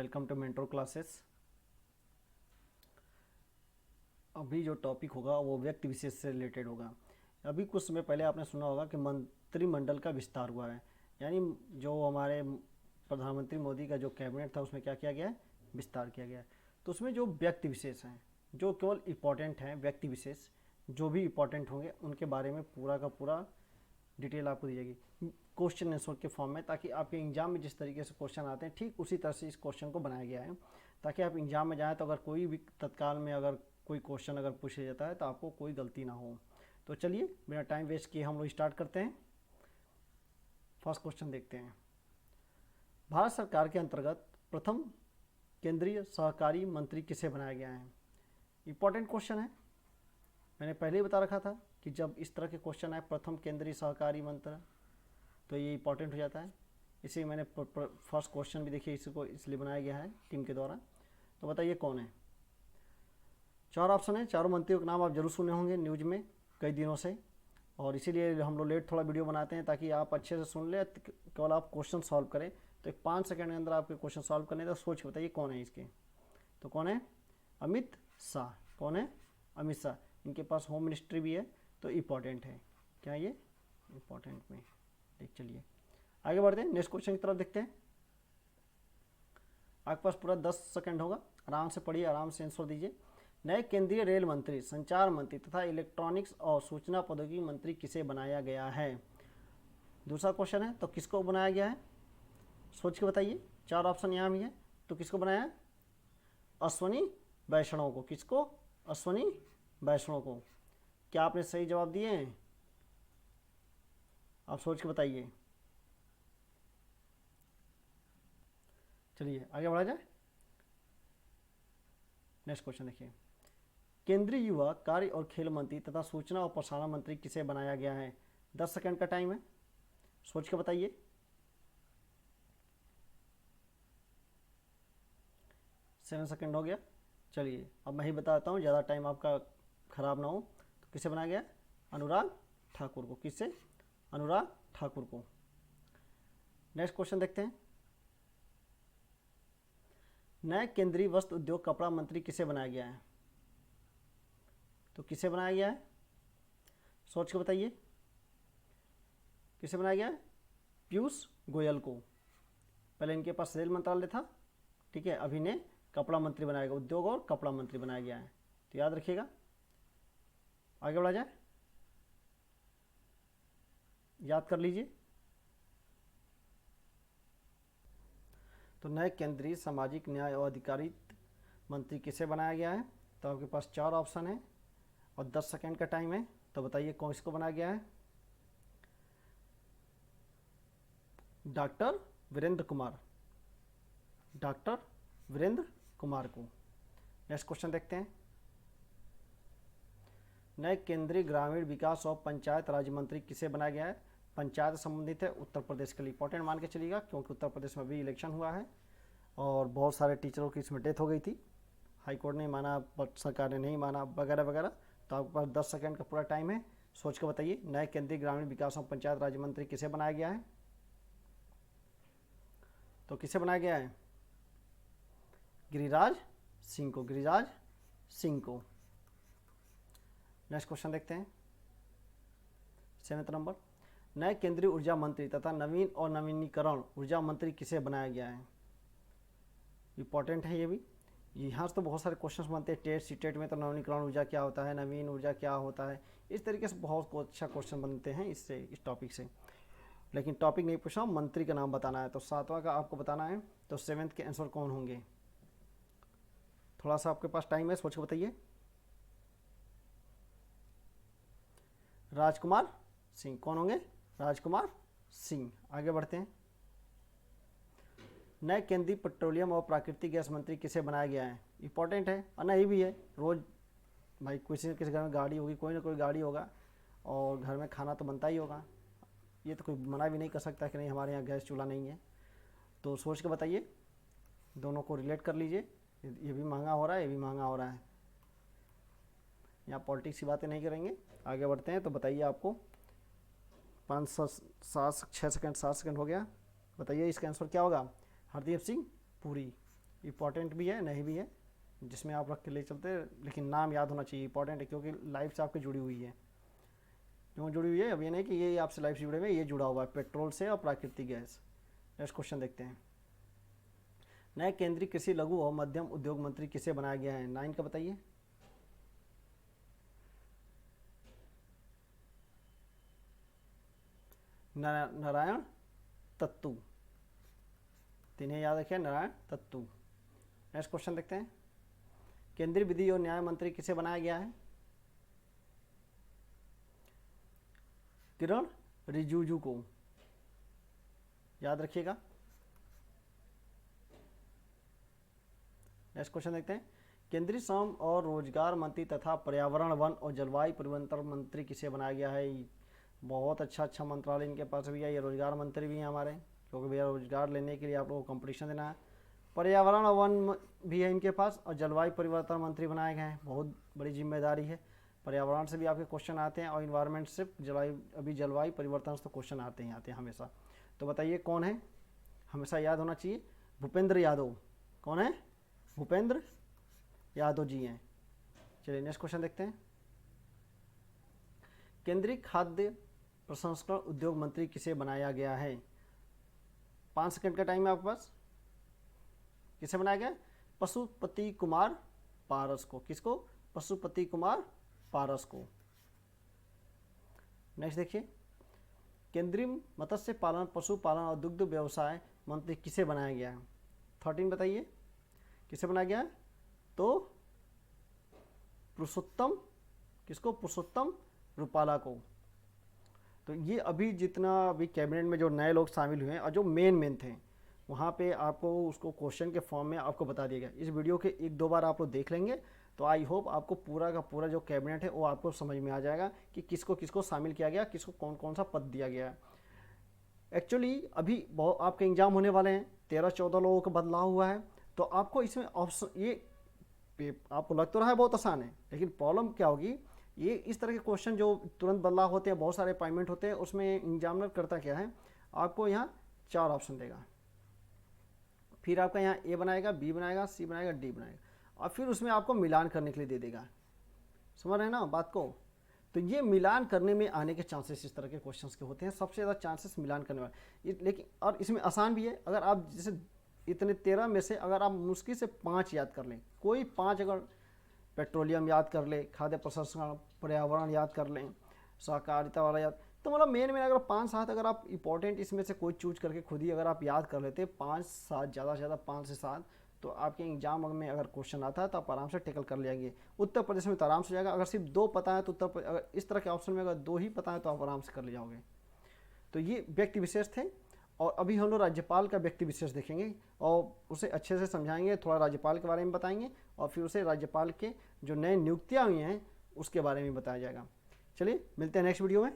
Welcome to mentor classes. अभी जो topic होगा वो व्यक्ति विशेष से रिलेटेड होगा। अभी कुछ समय पहले आपने सुना होगा कि मंत्रिमंडल का विस्तार हुआ है, यानी जो हमारे प्रधानमंत्री मोदी का जो कैबिनेट था उसमें क्या किया गया है, विस्तार किया गया है। तो उसमें जो व्यक्ति विशेष हैं, जो केवल इम्पोर्टेंट हैं, व्यक्ति विशेष जो भी इम्पोर्टेंट होंगे उनके बारे में पूरा का पूरा डिटेल आपको दी जाएगी क्वेश्चन आंसर के फॉर्म में, ताकि आपके एग्जाम में जिस तरीके से क्वेश्चन आते हैं ठीक उसी तरह से इस क्वेश्चन को बनाया गया है, ताकि आप एग्जाम में जाएँ तो अगर कोई भी तत्काल में अगर कोई क्वेश्चन अगर पूछा जाता है तो आपको कोई गलती ना हो। तो चलिए बिना टाइम वेस्ट किए हम लोग स्टार्ट करते हैं। फर्स्ट क्वेश्चन देखते हैं। भारत सरकार के अंतर्गत प्रथम केंद्रीय सहकारी मंत्री किसे बनाया गया है? इंपॉर्टेंट क्वेश्चन है, मैंने पहले ही बता रखा था कि जब इस तरह के क्वेश्चन आए प्रथम केंद्रीय सहकारी मंत्री तो ये इंपॉर्टेंट हो जाता है। इसी मैंने फर्स्ट क्वेश्चन भी देखिए इसको इसलिए बनाया गया है टीम के द्वारा। तो बताइए कौन है? चार ऑप्शन है, चारों मंत्रियों के नाम आप जरूर सुने होंगे न्यूज में कई दिनों से, और इसीलिए हम लोग लेट थोड़ा वीडियो बनाते हैं ताकि आप अच्छे से सुन ले, केवल आप क्वेश्चन सॉल्व करें। तो एक 5 सेकंड के अंदर आपके क्वेश्चन सॉल्व करने तो सोच के बताइए कौन है इसके। तो कौन है? अमित शाह। कौन है? अमित शाह। इनके पास होम मिनिस्ट्री भी है, तो इम्पॉर्टेंट है। क्या ये इम्पॉर्टेंट में? देख चलिए आगे बढ़ते हैं, नेक्स्ट क्वेश्चन की तरफ देखते हैं। आपके पास पूरा 10 सेकंड होगा, आराम से पढ़िए, आराम से आंसर दीजिए। नए केंद्रीय रेल मंत्री, संचार मंत्री तथा इलेक्ट्रॉनिक्स और सूचना प्रौद्योगिकी मंत्री किसे बनाया गया है? दूसरा क्वेश्चन है, तो किसको बनाया गया है? सोच के बताइए। 4 ऑप्शन यहाँ भी है, तो किसको बनाया है? अश्वनी वैष्णव को। किसको? अश्वनी वैष्णव को। क्या आपने सही जवाब दिए हैं? आप सोच के बताइए। चलिए आगे बढ़ा जाए। नेक्स्ट क्वेश्चन देखिए। केंद्रीय युवा कार्य और खेल मंत्री तथा सूचना और प्रसारण मंत्री किसे बनाया गया है? 10 सेकंड का टाइम है, सोच के बताइए। सेवन सेकंड हो गया। चलिए अब मैं ही बताता हूँ, ज़्यादा टाइम आपका खराब ना हो। तो किसे बनाया गया? अनुराग ठाकुर को। किससे? अनुराग ठाकुर को। नेक्स्ट क्वेश्चन देखते हैं। नए केंद्रीय वस्त्र उद्योग कपड़ा मंत्री किसे बनाया गया है? तो किसे बनाया गया है? सोच के बताइए। किसे बनाया गया है? पीयूष गोयल को। पहले इनके पास रेल मंत्रालय था, ठीक है, अभी ने कपड़ा मंत्री बनाया गया, उद्योग और कपड़ा मंत्री बनाया गया है, तो याद रखिएगा। आगे बढ़ा जाए, याद कर लीजिए। तो नए केंद्रीय सामाजिक न्याय और अधिकारिता मंत्री किसे बनाया गया है? तो आपके पास 4 ऑप्शन है और 10 सेकंड का टाइम है, तो बताइए कौन इसको बनाया गया है? डॉक्टर वीरेंद्र कुमार। डॉक्टर वीरेंद्र कुमार को। नेक्स्ट क्वेश्चन देखते हैं। नए केंद्रीय ग्रामीण विकास और पंचायत राज मंत्री किसे बनाया गया है? पंचायत संबंधित है, उत्तर प्रदेश के लिए इंपॉर्टेंट मान के चलिएगा, क्योंकि उत्तर प्रदेश में भी इलेक्शन हुआ है और बहुत सारे टीचरों की इसमें डेथ हो गई थी, हाईकोर्ट ने माना, सरकार ने नहीं माना, वगैरह वगैरह। तो आपके पास 10 सेकंड का पूरा टाइम है, सोच के बताइए नए केंद्रीय ग्रामीण विकास और पंचायत राज्य मंत्री किसे बनाया गया है? तो किसे बनाया गया है? गिरिराज सिंह को। गिरिराज सिंह को। नेक्स्ट क्वेश्चन देखते हैं। 7 नंबर। नए केंद्रीय ऊर्जा मंत्री तथा नवीन और नवीनीकरण ऊर्जा मंत्री किसे बनाया गया है? इंपॉर्टेंट है ये भी, यहाँ से तो बहुत सारे क्वेश्चंस बनते हैं टेट सीटेट में, तो नवीनीकरण ऊर्जा क्या होता है, नवीन ऊर्जा क्या होता है, इस तरीके से बहुत अच्छा क्वेश्चन बनते हैं इससे, इस टॉपिक से। लेकिन टॉपिक नहीं पूछा, मंत्री का नाम बताना है, तो 7वां का आपको बताना है। तो 7th के आंसर कौन होंगे? थोड़ा सा आपके पास टाइम है, सोच के बताइए। राजकुमार सिंह। कौन होंगे? राजकुमार सिंह। आगे बढ़ते हैं। नए केंद्रीय पेट्रोलियम और प्राकृतिक गैस मंत्री किसे बनाया गया है? इंपॉर्टेंट है और नहीं भी है, रोज़ भाई किसी न किसी घर में गाड़ी होगी, कोई ना कोई गाड़ी होगा और घर में खाना तो बनता ही होगा, ये तो कोई मना भी नहीं कर सकता कि नहीं हमारे यहाँ गैस चूल्हा नहीं है। तो सोच के बताइए, दोनों को रिलेट कर लीजिए, ये भी महंगा हो रहा है, ये भी महंगा हो रहा है, यहाँ पॉलिटिक्स की बातें नहीं करेंगे। आगे बढ़ते हैं, तो बताइए आपको 6 सेकंड 7 सेकंड हो गया, बताइए इसका आंसर क्या होगा? हरदीप सिंह पुरी। इम्पॉर्टेंट भी है नहीं भी है, जिसमें आप रख के ले चलते हैं, लेकिन नाम याद होना चाहिए, इंपॉर्टेंट है क्योंकि लाइफ से आपकी जुड़ी हुई है। क्यों जुड़ी हुई है? अब ये नहीं कि ये आपसे लाइफ से जुड़े हुए, ये जुड़ा हुआ है पेट्रोल से और प्राकृतिक गैस। नेक्स्ट क्वेश्चन देखते हैं। नए केंद्रीय कृषि लघु और मध्यम उद्योग मंत्री किसे बनाया गया है? 9 का बताइए। नारायण तत्तू, तीनों याद रखिए, नारायण तत्तू। नेक्स्ट क्वेश्चन देखते हैं। केंद्रीय विधि और न्याय मंत्री किसे बनाया गया है? किरण रिजिजू को, याद रखिएगा। नेक्स्ट क्वेश्चन देखते हैं। केंद्रीय श्रम और रोजगार मंत्री तथा पर्यावरण वन और जलवायु परिवर्तन मंत्री किसे बनाया गया है? बहुत अच्छा मंत्रालय इनके पास भी है, ये रोजगार मंत्री भी हैं हमारे, क्योंकि भैया रोजगार लेने के लिए आप लोगों को कंपटीशन देना है। पर्यावरण वन भी है इनके पास और जलवायु परिवर्तन मंत्री बनाए गए हैं, बहुत बड़ी जिम्मेदारी है। पर्यावरण से भी आपके क्वेश्चन आते हैं और इन्वायरमेंट से जलवायु परिवर्तन से तो क्वेश्चन आते हैं हमेशा। तो बताइए कौन है? हमेशा याद होना चाहिए, भूपेंद्र यादव। कौन है? भूपेंद्र यादव जी हैं। चलिए नेक्स्ट क्वेश्चन देखते हैं। केंद्रीय खाद्य प्रसंस्करण उद्योग मंत्री किसे बनाया गया है? 5 सेकंड का टाइम है आपके पास। किसे बनाया गया? पशुपति कुमार पारस को। किसको? पशुपति कुमार पारस को। नेक्स्ट देखिए। केंद्रीय मत्स्य पालन, पशुपालन और दुग्ध व्यवसाय मंत्री किसे बनाया गया है? 13 बताइए, किसे बनाया गया? तो पुरुषोत्तम, किसको? पुरुषोत्तम रूपाला को। तो ये अभी जितना अभी कैबिनेट में जो नए लोग शामिल हुए हैं और जो मेन थे, वहाँ पे आपको उसको क्वेश्चन के फॉर्म में आपको बता दिया गया। इस वीडियो के 1-2 बार आप लोग देख लेंगे तो आई होप आपको पूरा का पूरा जो कैबिनेट है वो आपको समझ में आ जाएगा कि किसको किसको शामिल किया गया, किसको कौन कौन सा पद दिया गया है। एक्चुअली अभी बहुत आपके एग्जाम होने वाले हैं, 13-14 लोगों का बदलाव हुआ है, तो आपको इसमें ऑप्शन ये आपको लग तो रहा है बहुत आसान है, लेकिन प्रॉब्लम क्या होगी, ये इस तरह के क्वेश्चन जो तुरंत बदलाव होते हैं, बहुत सारे अपॉइंटमेंट होते हैं, उसमें एग्जामिनर करता क्या है, आपको यहाँ 4 ऑप्शन देगा, फिर आपका यहाँ ए बनाएगा, बी बनाएगा, सी बनाएगा, डी बनाएगा, और फिर उसमें आपको मिलान करने के लिए दे देगा। समझ रहे हैं ना बात को? तो ये मिलान करने में आने के चांसेस इस तरह के क्वेश्चंस के होते हैं, सबसे ज़्यादा चांसेस मिलान करने वाले। लेकिन और इसमें आसान भी है, अगर आप जैसे इतने 13 में से अगर आप मुश्किल से 5 याद कर लें, कोई 5 अगर पेट्रोलियम याद कर ले, खाद्य प्रसंस्करण, पर्यावरण याद कर लें, सहकारिता वाला याद, तो मतलब मेन अगर 5-7 अगर आप इंपॉर्टेंट इसमें से कोई चूज करके खुद ही अगर आप याद कर लेते 5-7, ज़्यादा से ज़्यादा 5 से 7, तो आपके एग्जाम में अगर क्वेश्चन आता है तो आप आराम से टेकल कर लेंगे। उत्तर प्रदेश में तो आराम से जाएगा, अगर सिर्फ 2 पता है तो अगर इस तरह के ऑप्शन में अगर 2 ही पता है तो आप आराम से कर ले जाओगे। तो ये व्यक्ति विशेष थे, और अभी हम लोग राज्यपाल का व्यक्ति विशेष देखेंगे और उसे अच्छे से समझाएंगे, थोड़ा राज्यपाल के बारे में बताएंगे और फिर उसे राज्यपाल के जो नए नियुक्तियाँ हुई हैं उसके बारे में बताया जाएगा। चलिए मिलते हैं नेक्स्ट वीडियो में।